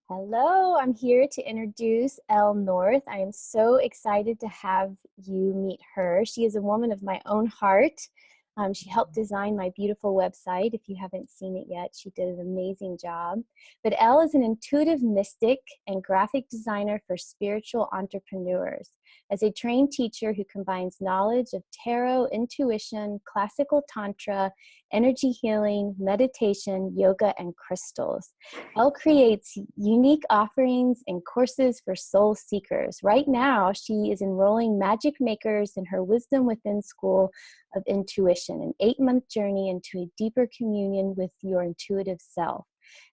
Hello, I'm here to introduce Elle North. I am so excited to have you meet her. She is a woman of my own heart. She helped design my beautiful website. If you haven't seen it yet, she did an amazing job. But Elle is an intuitive mystic and graphic designer for spiritual entrepreneurs. As a trained teacher who combines knowledge of tarot, intuition, classical tantra, energy healing, meditation, yoga, and crystals. Elle creates unique offerings and courses for soul seekers. Right now, she is enrolling magic makers in her Wisdom Within School of Intuition, an 8-month journey into a deeper communion with your intuitive self.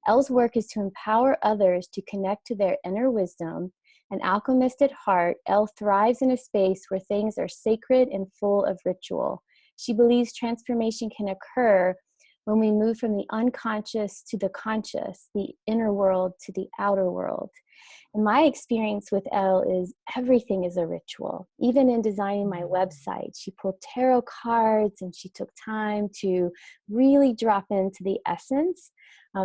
Elle's work is to empower others to connect to their inner wisdom. An alchemist at heart, Elle thrives in a space where things are sacred and full of ritual. She believes transformation can occur when we move from the unconscious to the conscious, the inner world to the outer world. And my experience with Elle is everything is a ritual. Even in designing my website, she pulled tarot cards and she took time to really drop into the essence.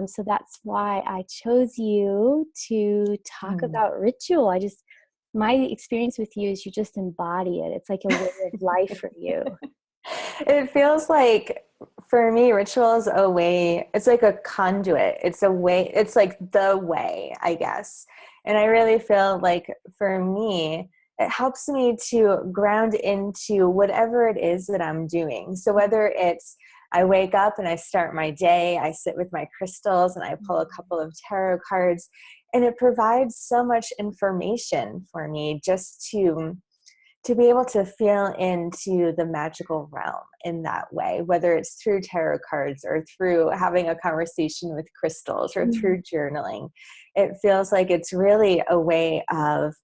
So that's why I chose you to talk about ritual. My experience with you is you just embody it. It's like a way of life for you. It feels like, for me, ritual is a way, it's like a conduit. It's a way, it's like the way, I guess. And I really feel like for me, it helps me to ground into whatever it is that I'm doing. So whether it's I wake up and I start my day, I sit with my crystals and I pull a couple of tarot cards, and it provides so much information for me just to be able to feel into the magical realm in that way, whether it's through tarot cards or through having a conversation with crystals or through journaling. It feels like it's really a way of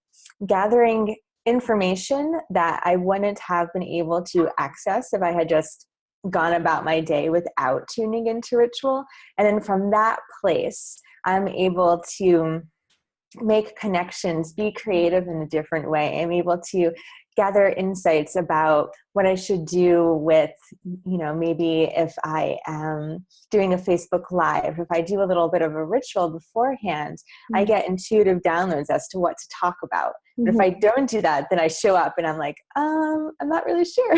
gathering information that I wouldn't have been able to access if I had just gone about my day without tuning into ritual. And then from that place, I'm able to make connections, be creative in a different way. I'm able to gather insights about what I should do with, maybe if I am doing a Facebook Live, if I do a little bit of a ritual beforehand, I get intuitive downloads as to what to talk about. But if I don't do that, then I show up and I'm like, I'm not really sure.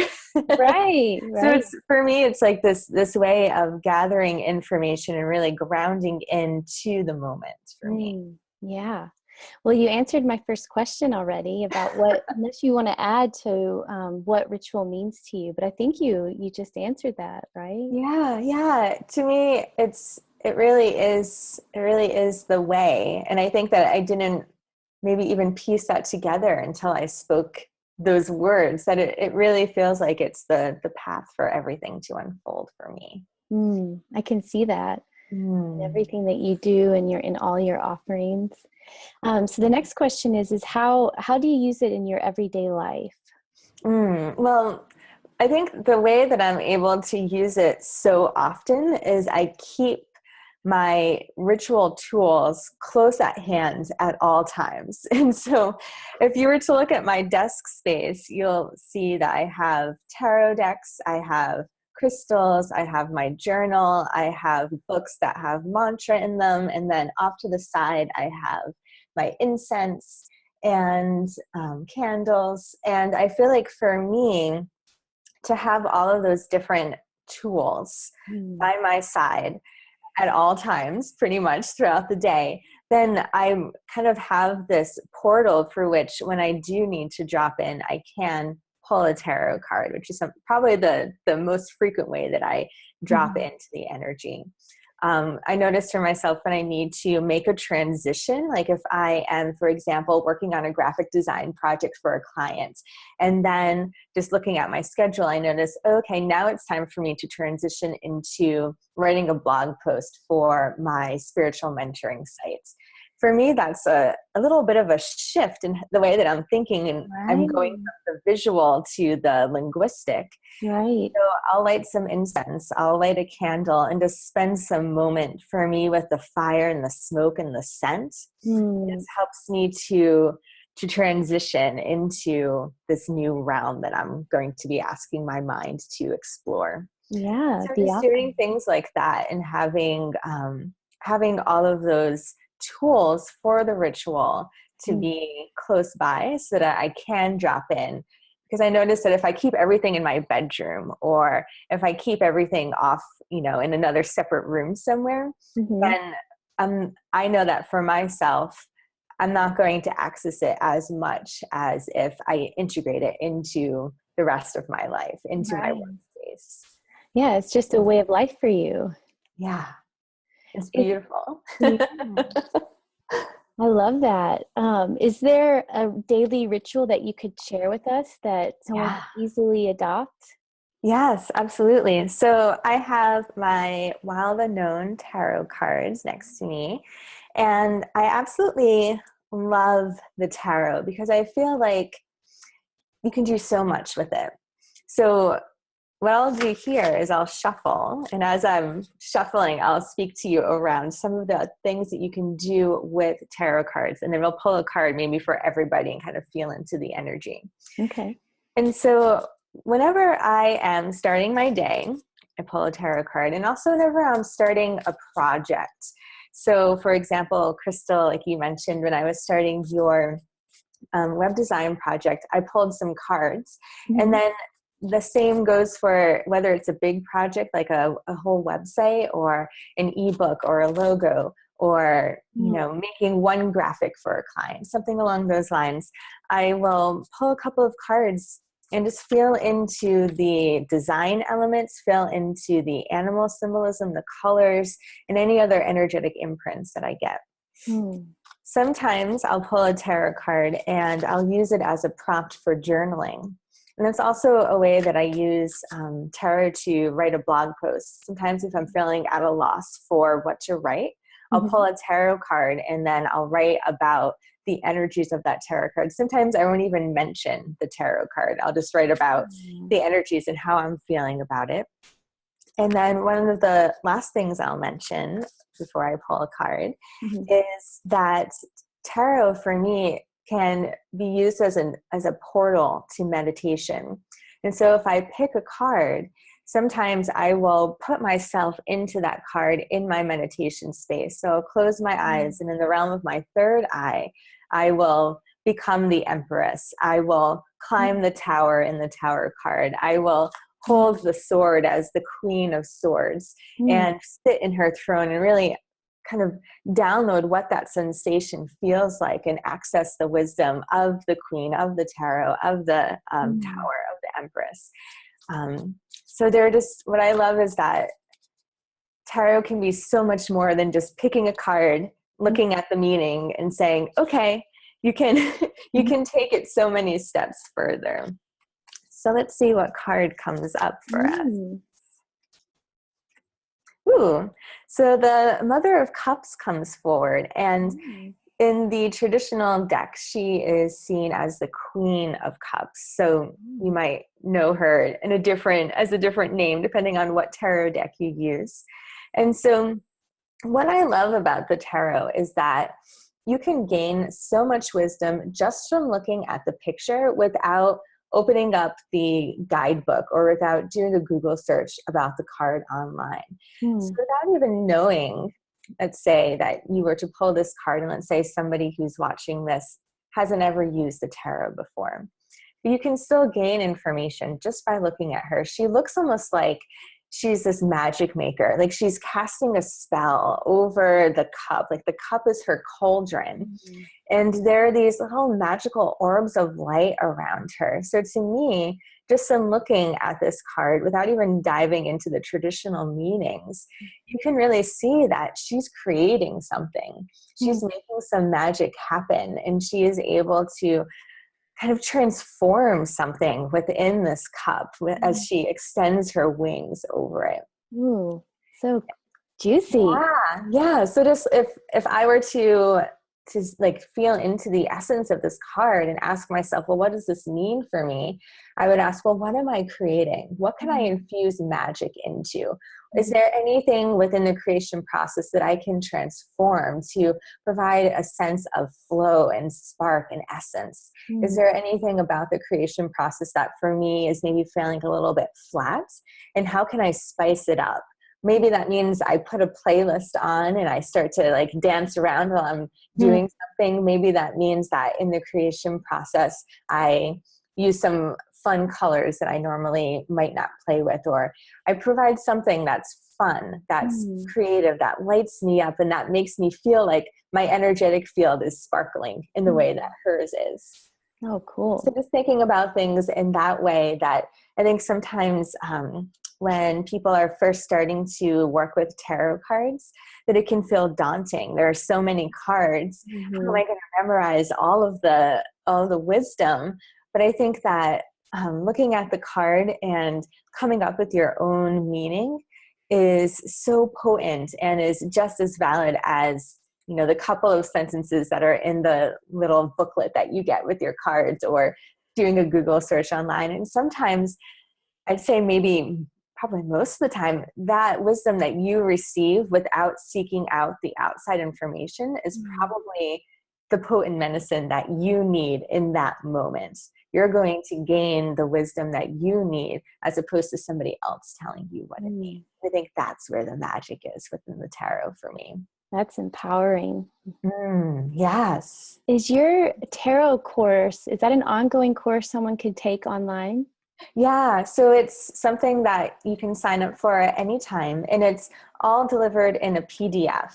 Right. So it's, for me, it's like this way of gathering information and really grounding into the moment for me. Yeah. Well, you answered my first question already about unless you want to add to what ritual means to you, but I think you just answered that, right? Yeah. To me, it really is the way. And I think that I didn't maybe even piece that together until I spoke those words, that it really feels like it's the path for everything to unfold for me. I can see that in everything that you do and in all your offerings. So the next question is how do you use it in your everyday life? Well, I think the way that I'm able to use it so often is I keep my ritual tools close at hand at all times. And so if you were to look at my desk space, you'll see that I have tarot decks, I have crystals, I have my journal, I have books that have mantra in them, and then off to the side, I have my incense and candles. And I feel like for me, to have all of those different tools by my side at all times, pretty much throughout the day, then I kind of have this portal through which when I do need to drop in, I can pull a tarot card, which is probably the most frequent way that I drop into the energy. I notice for myself when I need to make a transition, like if I am, for example, working on a graphic design project for a client, and then just looking at my schedule, I notice, okay, now it's time for me to transition into writing a blog post for my spiritual mentoring site. For me, that's a little bit of a shift in the way that I'm thinking, and I'm going from the visual to the linguistic. Right. So I'll light some incense, I'll light a candle, and just spend some moment for me with the fire and the smoke and the scent. It helps me to transition into this new realm that I'm going to be asking my mind to explore. Yeah. So just doing things like that and having all of those tools for the ritual to Mm. be close by so that I can drop in. Because I noticed that if I keep everything in my bedroom, or if I keep everything off, in another separate room somewhere, Mhm. then I know that for myself, I'm not going to access it as much as if I integrate it into the rest of my life, into my Right. workspace. Yeah, it's just a way of life for you. Yeah, it's It, beautiful. yeah, I love that. Is there a daily ritual that you could share with us that someone Yeah. could easily adopt? Yes, absolutely. So I have my Wild Unknown tarot cards next to me, and I absolutely love the tarot because I feel like you can do so much with it. So what I'll do here is I'll shuffle, and as I'm shuffling, I'll speak to you around some of the things that you can do with tarot cards, and then we'll pull a card maybe for everybody and kind of feel into the energy. Okay. And so whenever I am starting my day, I pull a tarot card, and also whenever I'm starting a project. So for example, Crystal, like you mentioned, when I was starting your web design project, I pulled some cards. And Mhm. then the same goes for whether it's a big project like a whole website or an ebook or a logo, or Mm. making one graphic for a client, something along those lines. I will pull a couple of cards and just feel into the design elements, feel into the animal symbolism, the colors, and any other energetic imprints that I get. Mm. Sometimes I'll pull a tarot card and I'll use it as a prompt for journaling. And that's also a way that I use tarot to write a blog post. Sometimes if I'm feeling at a loss for what to write, I'll pull Mhm. a tarot card and then I'll write about the energies of that tarot card. Sometimes I won't even mention the tarot card. I'll just write about Mm. the energies and how I'm feeling about it. And then one of the last things I'll mention before I pull a card Mhm. is that tarot for me can be used as a portal to meditation. And so if I pick a card, sometimes I will put myself into that card in my meditation space. So I'll close my Mm. eyes, and in the realm of my third eye, I will become the empress. I will climb the tower in the tower card. I will Mm. hold the sword as the queen of swords Mm. and sit in her throne and really kind of download what that sensation feels like and access the wisdom of the queen, of the tarot, of the Mm. tower, of the empress. So they're just, what I love is that tarot can be so much more than just picking a card, Mm. looking at the meaning and saying, okay, you can you Mhm. can take it so many steps further. So let's see what card comes up for us. Mm. Ooh, so the Mother of Cups comes forward, and Mm. in the traditional deck, she is seen as the Queen of Cups. So you Mm. might know her in as a different name, depending on what tarot deck you use. And so what I love about the tarot is that you can gain so much wisdom just from looking at the picture without opening up the guidebook or without doing a Google search about the card online. So Mm. without even knowing, let's say that you were to pull this card, and let's say somebody who's watching this hasn't ever used the tarot before, you can still gain information just by looking at her. She looks almost like she's this magic maker, like she's casting a spell over the cup. Like the cup is her cauldron, Mm. and there are these little magical orbs of light around her. So to me, just in looking at this card without even diving into the traditional meanings, you can really see that she's creating something. Mm. She's making some magic happen, and she is able to kind of transform something within this cup as Mm. she extends her wings over it. Ooh, so juicy. Yeah. So just if I were to like feel into the essence of this card and ask myself, well, what does this mean for me? I would ask, well, what am I creating? What can I Mm. infuse magic into? Is Mhm. there anything within the creation process that I can transform to provide a sense of flow and spark and essence? Is Mm. there anything about the creation process that for me is maybe feeling a little bit flat? And how can I spice it up Maybe that means I put a playlist on and I start to like dance around while I'm doing something. Maybe that means that in the creation process, I use some fun colors that I normally might not play with, or I provide something that's fun, that's creative, that lights me up, and that makes me feel like my energetic field is sparkling in the way that hers is. Oh, cool. So just thinking about things in that way, that I think sometimes when people are first starting to work with tarot cards, that it can feel daunting. There are so many cards. How am I going to memorize all of the wisdom? But I think that looking at the card and coming up with your own meaning is so potent and is just as valid as, you know, the couple of sentences that are in the little booklet that you get with your cards, or doing a Google search online. And sometimes, I'd say maybe probably most of the time, that wisdom that you receive without seeking out the outside information is probably the potent medicine that you need in that moment. You're going to gain the wisdom that you need as opposed to somebody else telling you what it means. I think that's where the magic is within the tarot for me. That's empowering. Yes. Is your tarot course, is that an ongoing course someone could take online? Yeah, so it's something that you can sign up for at any time, and it's all delivered in a PDF.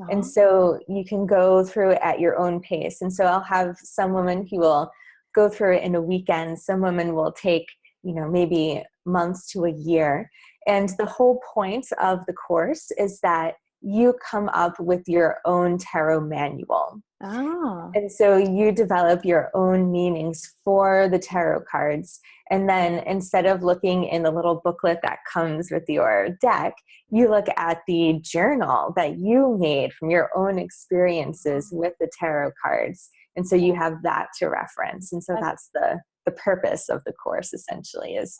And so you can go through it at your own pace. And so I'll have some women who will go through it in a weekend. Some women will take, you know, maybe months to a year. And the whole point of the course is that you come up with your own tarot manual. And so you develop your own meanings for the tarot cards. And then instead of looking in the little booklet that comes with your deck, you look at the journal that you made from your own experiences with the tarot cards. And so you have that to reference. And so that's the purpose of the course, essentially, is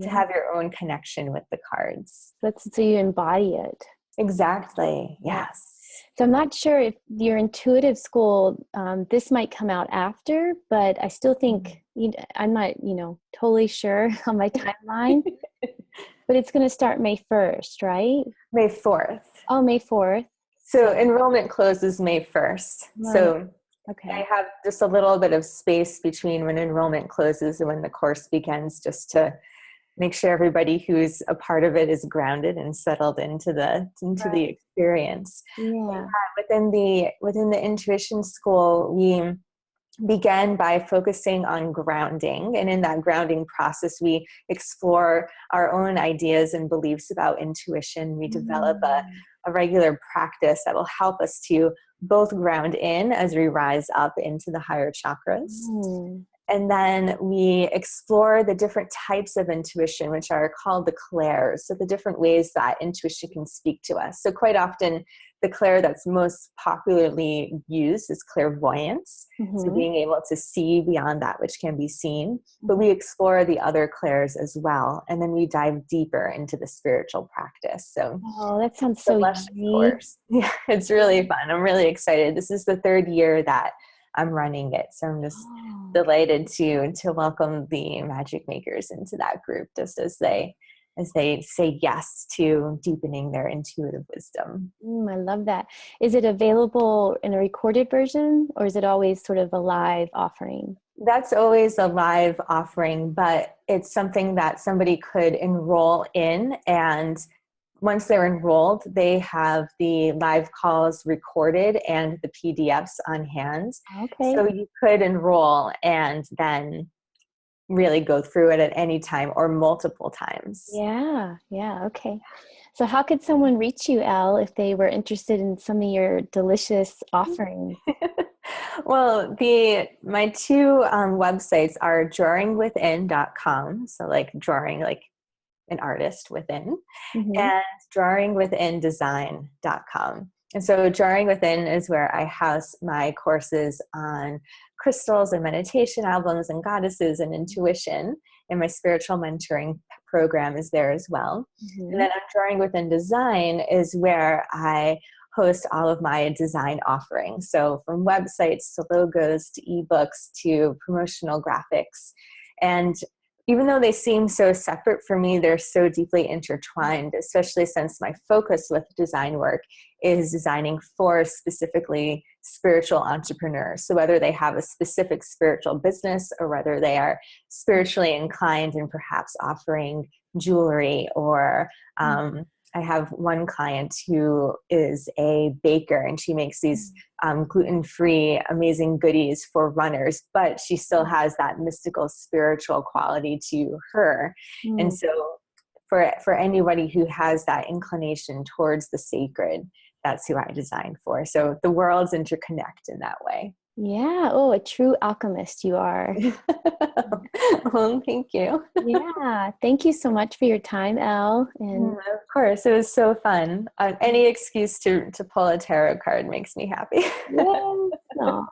to have your own connection with the cards. So you embody it. Exactly. Yes. So I'm not sure if your intuitive school, this might come out after, but I still think, I'm not, totally sure on my timeline, but it's going to start May 1st, right? May 4th. Oh, May 4th. So enrollment closes May 1st. Right. So I have just a little bit of space between when enrollment closes and when the course begins, just to make sure everybody who's a part of it is grounded and settled into the experience. Yeah. Within the intuition school, we began by focusing on grounding, and in that grounding process, we explore our own ideas and beliefs about intuition. We develop a regular practice that will help us to both ground in as we rise up into the higher chakras. And then we explore the different types of intuition, which are called the clairs. So the different ways that intuition can speak to us. So quite often, the clair that's most popularly used is clairvoyance. So being able to see beyond that which can be seen. But we explore the other clairs as well. And then we dive deeper into the spiritual practice. So that sounds so unique. Yeah, it's really fun. I'm really excited. This is the 3rd year that I'm running it. So I'm just delighted to welcome the magic makers into that group, just as they say yes to deepening their intuitive wisdom. I love that. Is it available in a recorded version, or is it always sort of a live offering? That's always a live offering, but it's something that somebody could enroll in, and once they're enrolled, they have the live calls recorded and the PDFs on hand. Okay. So you could enroll and then really go through it at any time or multiple times. Yeah. Okay. So how could someone reach you, Elle, if they were interested in some of your delicious offerings? Well, my 2 websites are drawingwithin.com. So like drawing, like an artist within, and drawingwithindesign.com. And so Drawing Within is where I house my courses on crystals and meditation albums and goddesses and intuition, and my spiritual mentoring program is there as well. And then on Drawing Within Design is where I host all of my design offerings. So from websites to logos to ebooks to promotional graphics. And even though they seem so separate for me, they're so deeply intertwined, especially since my focus with design work is designing for specifically spiritual entrepreneurs. So whether they have a specific spiritual business or whether they are spiritually inclined and perhaps offering jewelry or I have one client who is a baker and she makes these gluten-free, amazing goodies for runners, but she still has that mystical, spiritual quality to her. And Mm. so for anybody who has that inclination towards the sacred, that's who I design for. So the worlds interconnect in that way. Yeah. Oh, a true alchemist you are. Well, thank you. Yeah. Thank you so much for your time, Elle. And Of course, it was so fun. Any excuse to pull a tarot card makes me happy. yes. Aw.